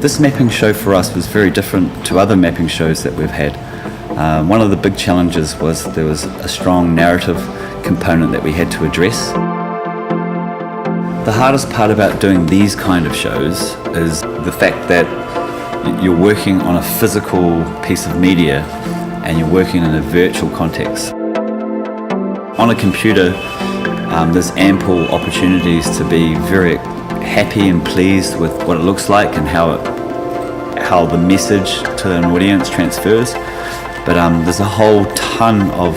This mapping show for us was very different to other mapping shows that we've had. One of the big challenges was there was a strong narrative component that we had to address. The hardest part about doing these kind of shows is the fact that you're working on a physical piece of media and you're working in a virtual context. On a computer, there's ample opportunities to be very happy and pleased with what it looks like and how the message to an audience transfers. But there's a whole ton of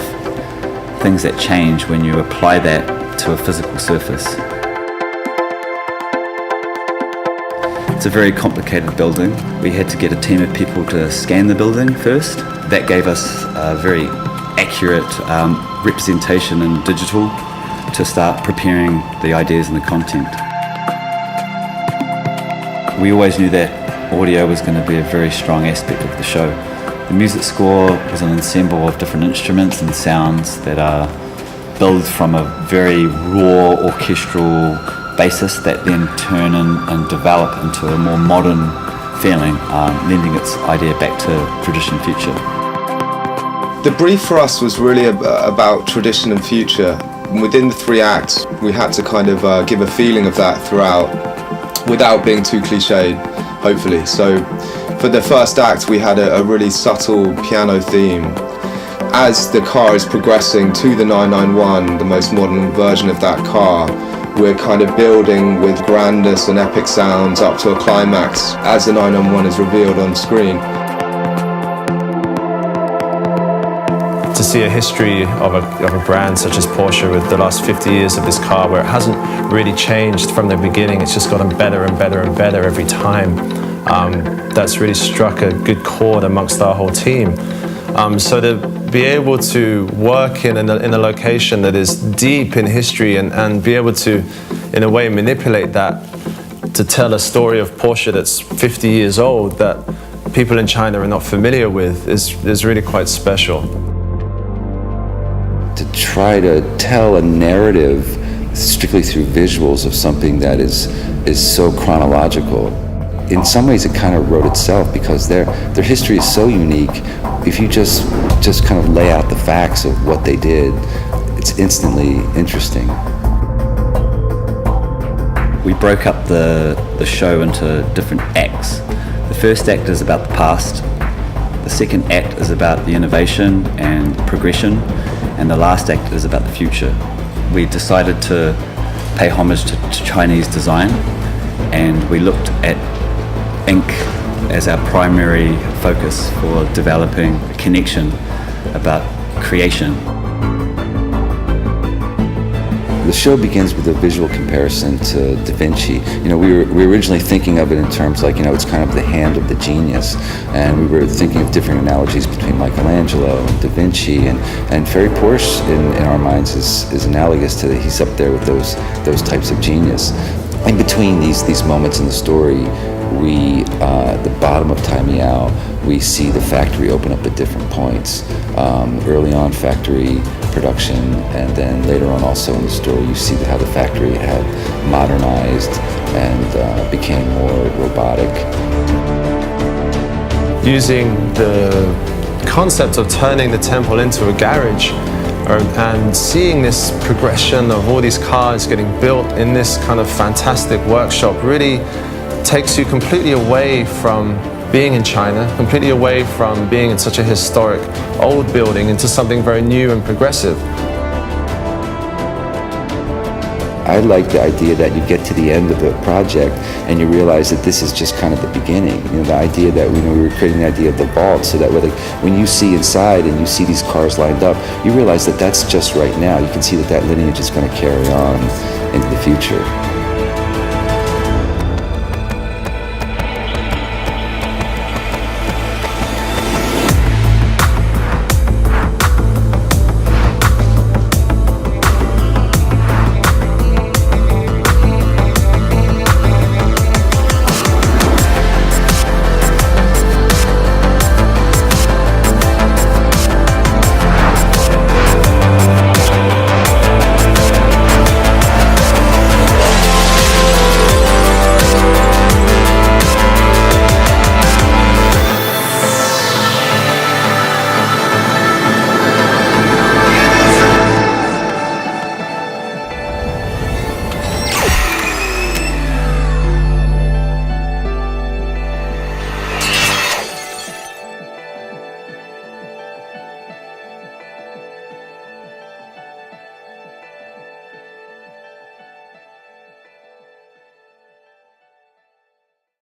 things that change when you apply that to a physical surface. It's a very complicated building. We had to get a team of people to scan the building first. That gave us a very accurate representation in digital to start preparing the ideas and the content. We always knew that audio was going to be a very strong aspect of the show. The music score was an ensemble of different instruments and sounds that are built from a very raw orchestral basis that then turn in and develop into a more modern feeling, lending its idea back to tradition and future. The brief for us was really about tradition and future. Within the 3 acts, we had to kind of give a feeling of that throughout, without being too cliched, hopefully. So for the first act, we had a really subtle piano theme. As the car is progressing to the 991, the most modern version of that car, we're kind of building with grandness and epic sounds up to a climax as the 991 is revealed on screen. To see a history of a brand such as Porsche with the last 50 years of this car, where it hasn't really changed from the beginning, it's just gotten better and better and better every time. That's really struck a good chord amongst our whole team. So to be able to work in a location that is deep in history and be able to, in a way, manipulate that to tell a story of Porsche that's 50 years old that people in China are not familiar with is really quite special. To try to tell a narrative strictly through visuals of something that is so chronological, in some ways it kind of wrote itself, because their history is so unique. If you just kind of lay out the facts of what they did, it's instantly interesting. We broke up the show into different acts. The first act is about the past, the second act is about the innovation and progression, and the last act is about the future. We decided to pay homage to Chinese design, and we looked at ink as our primary focus for developing a connection about creation. The show begins with a visual comparison to Da Vinci. We were originally thinking of it in terms like, it's kind of the hand of the genius, and we were thinking of different analogies between Michelangelo and Da Vinci, and Ferry Porsche in our minds is analogous to that. He's up there with those types of genius. In between these moments in the story, we, at the bottom of Tai Miao, we see the factory open up at different points. Early on, factory production, and then later on also in the story, you see how the factory had modernized and became more robotic. Using the concept of turning the temple into a garage, and seeing this progression of all these cars getting built in this kind of fantastic workshop really takes you completely away from being in China, completely away from being in such a historic old building into something very new and progressive. I like the idea that you get to the end of the project and you realize that this is just kind of the beginning. The idea that we were creating the idea of the vault, so that when you see inside and you see these cars lined up, you realize that that's just right now. You can see that lineage is going to carry on into the future.